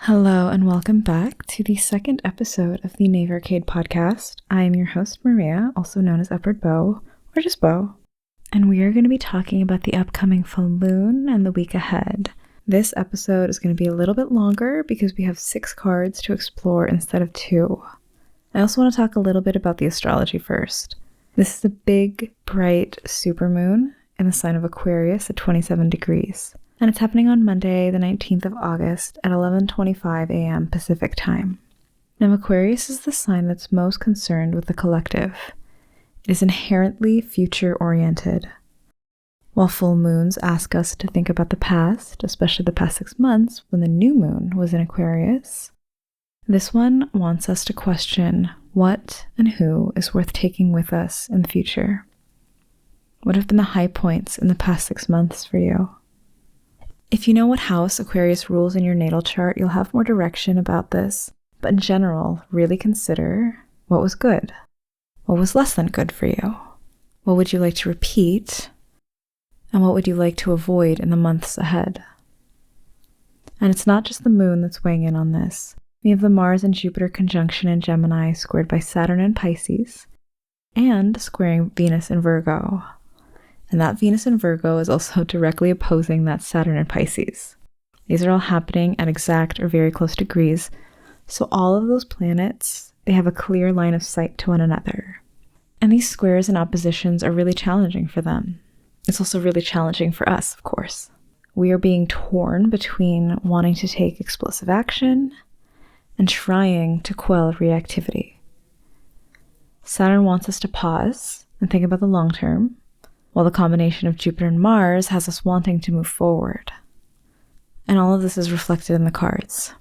Hello and welcome back to the second episode of the Navercade podcast. I am your host Maria, also known as Upward Bow, or just Bow, and we are going to be talking about the upcoming full moon and the week ahead. This episode is going to be a little bit longer because we have 6 cards to explore instead of 2. I also want to talk a little bit about the astrology first. This is a big, bright supermoon in the sign of Aquarius at 27 degrees. And it's happening on Monday, the 19th of August at 11:25 a.m. Pacific time. Now, Aquarius is the sign that's most concerned with the collective. It is inherently future-oriented. While full moons ask us to think about the past, especially the past 6 months when the new moon was in Aquarius, this one wants us to question what and who is worth taking with us in the future. What have been the high points in the past 6 months for you? If you know what house Aquarius rules in your natal chart, you'll have more direction about this. But in general, really consider what was good. What was less than good for you? What would you like to repeat? And what would you like to avoid in the months ahead? And it's not just the moon that's weighing in on this. We have the Mars and Jupiter conjunction in Gemini squared by Saturn in Pisces and squaring Venus in Virgo. And that Venus in Virgo is also directly opposing that Saturn in Pisces. These are all happening at exact or very close degrees. So all of those planets, they have a clear line of sight to one another. And these squares and oppositions are really challenging for them. It's also really challenging for us, of course. We are being torn between wanting to take explosive action and trying to quell reactivity. Saturn wants us to pause and think about the long term, while the combination of Jupiter and Mars has us wanting to move forward. And all of this is reflected in the cards.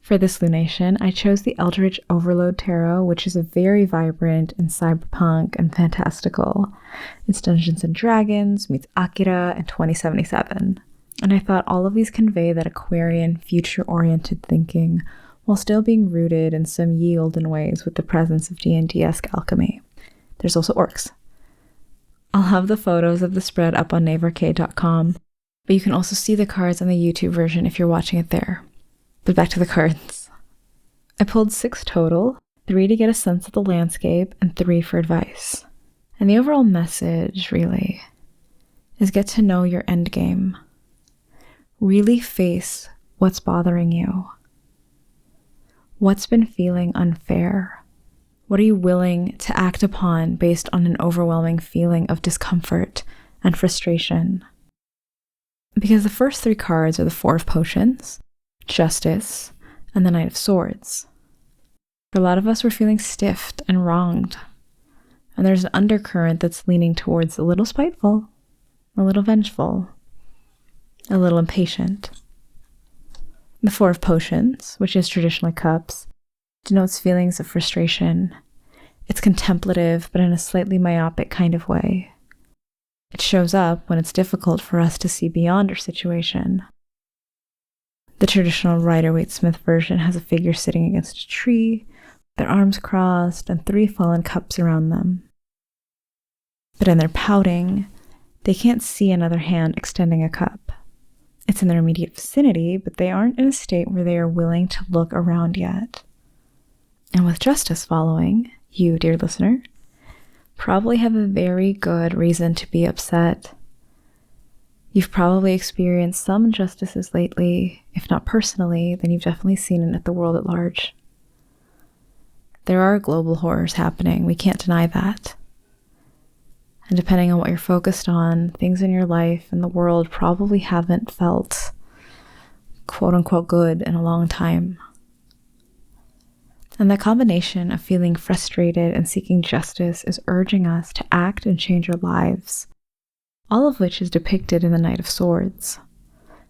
For this lunation, I chose the Eldritch Overload tarot, which is a very vibrant and cyberpunk and fantastical. It's Dungeons & Dragons meets Akira and 2077. And I thought all of these convey that Aquarian, future-oriented thinking, while still being rooted in some ye olden ways with the presence of D&D-esque alchemy. There's also orcs. I'll have the photos of the spread up on navercade.com, but you can also see the cards on the YouTube version if you're watching it there. But back to the cards. I pulled 6 total, 3 to get a sense of the landscape, and 3 for advice. And the overall message, really, is get to know your endgame. Really face what's bothering you. What's been feeling unfair? What are you willing to act upon based on an overwhelming feeling of discomfort and frustration? Because the first 3 cards are the Four of Potions, Justice, and the Knight of Swords. For a lot of us, we're feeling stiffed and wronged. And there's an undercurrent that's leaning towards a little spiteful, a little vengeful, a little impatient. The Four of Potions, which is traditionally cups, denotes feelings of frustration. It's contemplative, but in a slightly myopic kind of way. It shows up when it's difficult for us to see beyond our situation. The traditional Rider-Waite-Smith version has a figure sitting against a tree, their arms crossed, and 3 fallen cups around them. But in their pouting, they can't see another hand extending a cup. It's in their immediate vicinity, but they aren't in a state where they are willing to look around yet. And with Justice following, you, dear listener, probably have a very good reason to be upset. You've probably experienced some injustices lately. If not personally, then you've definitely seen it at the world at large. There are global horrors happening. We can't deny that. And depending on what you're focused on, things in your life and the world probably haven't felt quote-unquote good in a long time. And that combination of feeling frustrated and seeking justice is urging us to act and change our lives, all of which is depicted in the Knight of Swords.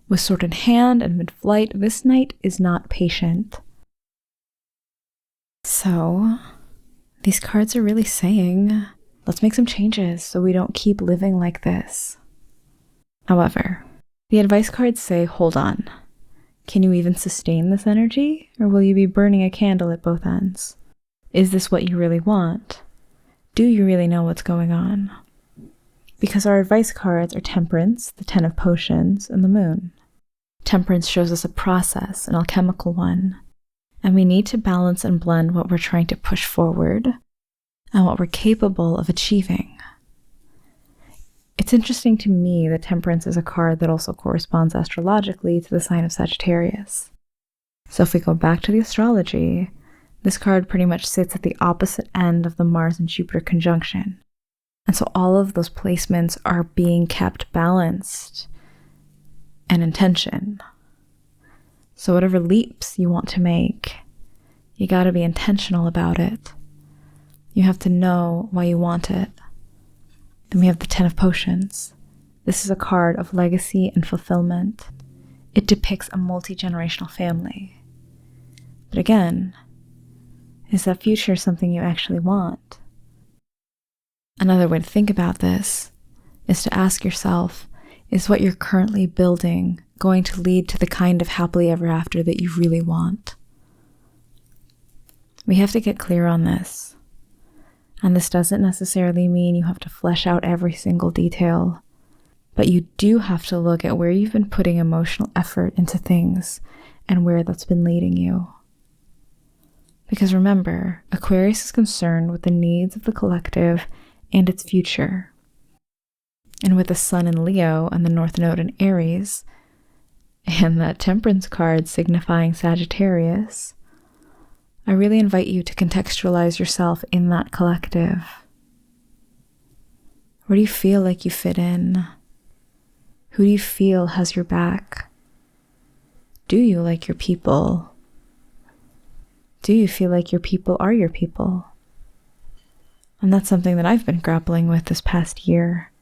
With sword in hand and mid-flight, this knight is not patient. So, these cards are really saying, let's make some changes so we don't keep living like this. However, the advice cards say, hold on. Can you even sustain this energy, or will you be burning a candle at both ends? Is this what you really want? Do you really know what's going on? Because our advice cards are Temperance, the Ten of Potions, and the Moon. Temperance shows us a process, an alchemical one, and we need to balance and blend what we're trying to push forward and what we're capable of achieving. It's interesting to me that Temperance is a card that also corresponds astrologically to the sign of Sagittarius. So if we go back to the astrology, this card pretty much sits at the opposite end of the Mars and Jupiter conjunction. And so all of those placements are being kept balanced and in tension. So whatever leaps you want to make, you got to be intentional about it. You have to know why you want it. Then we have the Ten of Potions. This is a card of legacy and fulfillment. It depicts a multi-generational family. But again, is that future something you actually want? Another way to think about this is to ask yourself, is what you're currently building going to lead to the kind of happily ever after that you really want? We have to get clear on this. And this doesn't necessarily mean you have to flesh out every single detail, but you do have to look at where you've been putting emotional effort into things and where that's been leading you. Because remember, Aquarius is concerned with the needs of the collective and its future. And with the Sun in Leo and the North Node in Aries, and that Temperance card signifying Sagittarius, I really invite you to contextualize yourself in that collective. Where do you feel like you fit in? Who do you feel has your back? Do you like your people? Do you feel like your people are your people? And that's something that I've been grappling with this past year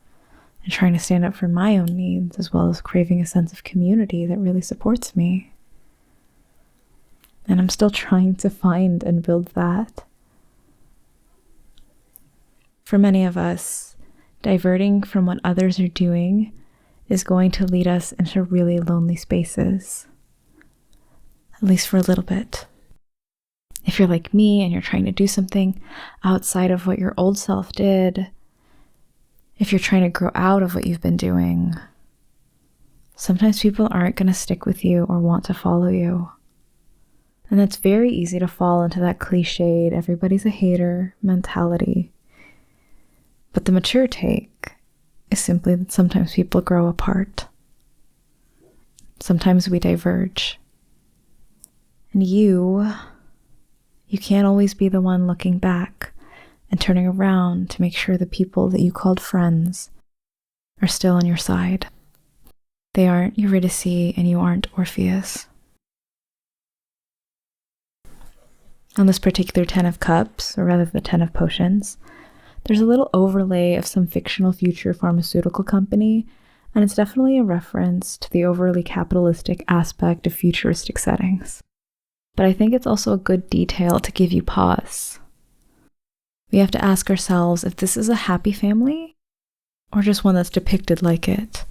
and trying to stand up for my own needs, as well as craving a sense of community that really supports me. And I'm still trying to find and build that. For many of us, diverting from what others are doing is going to lead us into really lonely spaces, at least for a little bit. If you're like me and you're trying to do something outside of what your old self did, if you're trying to grow out of what you've been doing, sometimes people aren't going to stick with you or want to follow you. And that's very easy to fall into that cliched, everybody's a hater mentality. But the mature take is simply that sometimes people grow apart. Sometimes we diverge. And you can't always be the one looking back and turning around to make sure the people that you called friends are still on your side. They aren't Eurydice and you aren't Orpheus. On this particular Ten of Cups, or rather the Ten of Potions, there's a little overlay of some fictional future pharmaceutical company, and it's definitely a reference to the overly capitalistic aspect of futuristic settings. But I think it's also a good detail to give you pause. We have to ask ourselves if this is a happy family or just one that's depicted like it.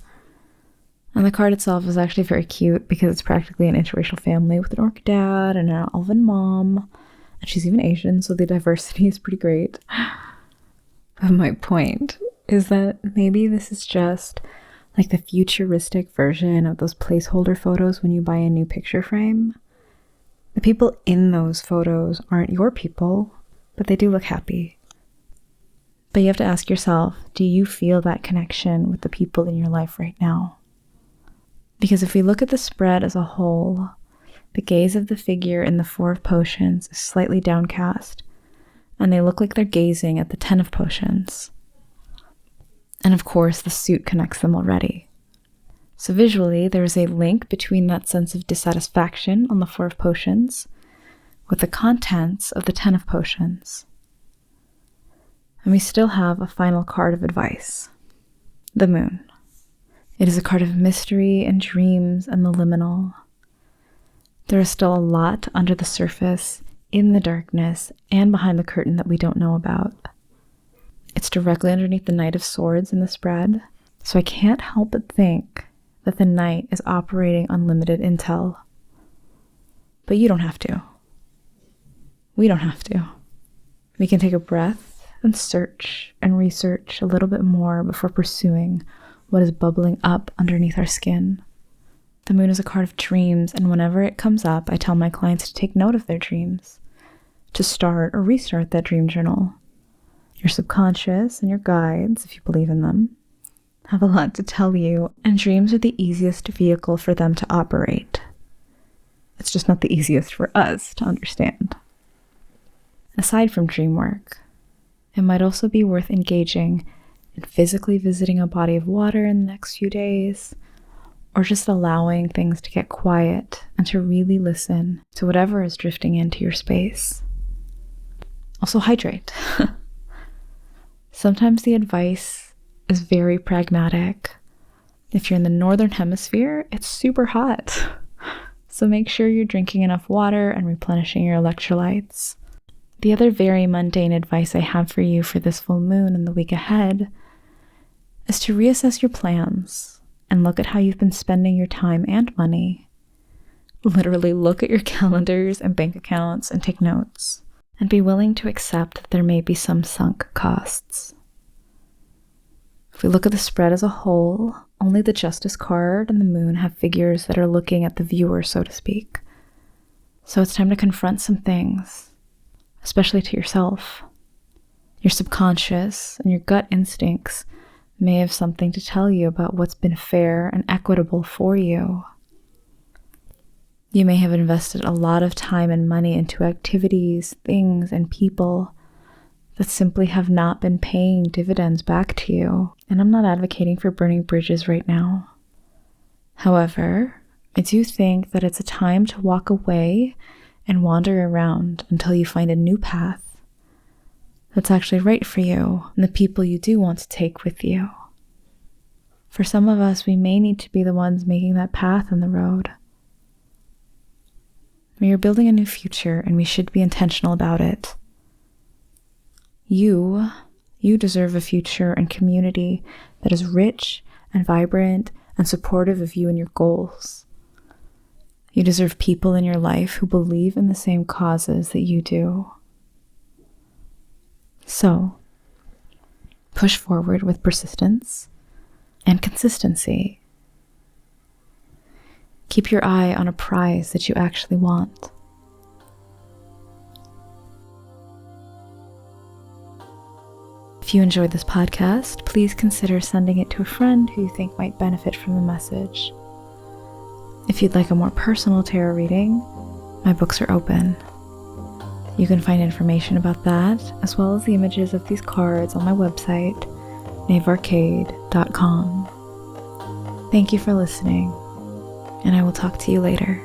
And the card itself is actually very cute because it's practically an interracial family with an orc dad and an elven mom, and she's even Asian, so the diversity is pretty great. But my point is that maybe this is just like the futuristic version of those placeholder photos when you buy a new picture frame. The people in those photos aren't your people, but they do look happy. But you have to ask yourself, do you feel that connection with the people in your life right now? Because if we look at the spread as a whole, the gaze of the figure in the Four of Potions is slightly downcast, and they look like they're gazing at the Ten of Potions. And of course, the suit connects them already. So visually, there is a link between that sense of dissatisfaction on the Four of Potions with the contents of the Ten of Potions. And we still have a final card of advice, the Moon. It is a card of mystery and dreams and the liminal. There is still a lot under the surface, in the darkness, and behind the curtain that we don't know about. It's directly underneath the Knight of Swords in the spread, so I can't help but think that the Knight is operating on limited intel. But you don't have to. We don't have to. We can take a breath and search and research a little bit more before pursuing what is bubbling up underneath our skin. The moon is a card of dreams, and whenever it comes up, I tell my clients to take note of their dreams, to start or restart that dream journal. Your subconscious and your guides, if you believe in them, have a lot to tell you, and dreams are the easiest vehicle for them to operate. It's just not the easiest for us to understand. Aside from dream work, it might also be worth engaging in physically visiting a body of water in the next few days, or just allowing things to get quiet and to really listen to whatever is drifting into your space. Also hydrate. Sometimes the advice is very pragmatic. If you're in the northern hemisphere, it's super hot. So make sure you're drinking enough water and replenishing your electrolytes. The other very mundane advice I have for you for this full moon and the week ahead is to reassess your plans and look at how you've been spending your time and money. Literally look at your calendars and bank accounts and take notes, and be willing to accept that there may be some sunk costs. If we look at the spread as a whole, only the Justice card and the moon have figures that are looking at the viewer, so to speak. So it's time to confront some things, especially to yourself. Your subconscious and your gut instincts may have something to tell you about what's been fair and equitable for you. You may have invested a lot of time and money into activities, things, and people that simply have not been paying dividends back to you. And I'm not advocating for burning bridges right now. However, I do think that it's a time to walk away and wander around until you find a new path that's actually right for you and the people you do want to take with you. For some of us, we may need to be the ones making that path on the road. We are building a new future, and we should be intentional about it. You deserve a future and community that is rich and vibrant and supportive of you and your goals. You deserve people in your life who believe in the same causes that you do. So, push forward with persistence and consistency. Keep your eye on a prize that you actually want. If you enjoyed this podcast, please consider sending it to a friend who you think might benefit from the message. If you'd like a more personal tarot reading, my books are open. You can find information about that, as well as the images of these cards on my website, navearcade.com. Thank you for listening, and I will talk to you later.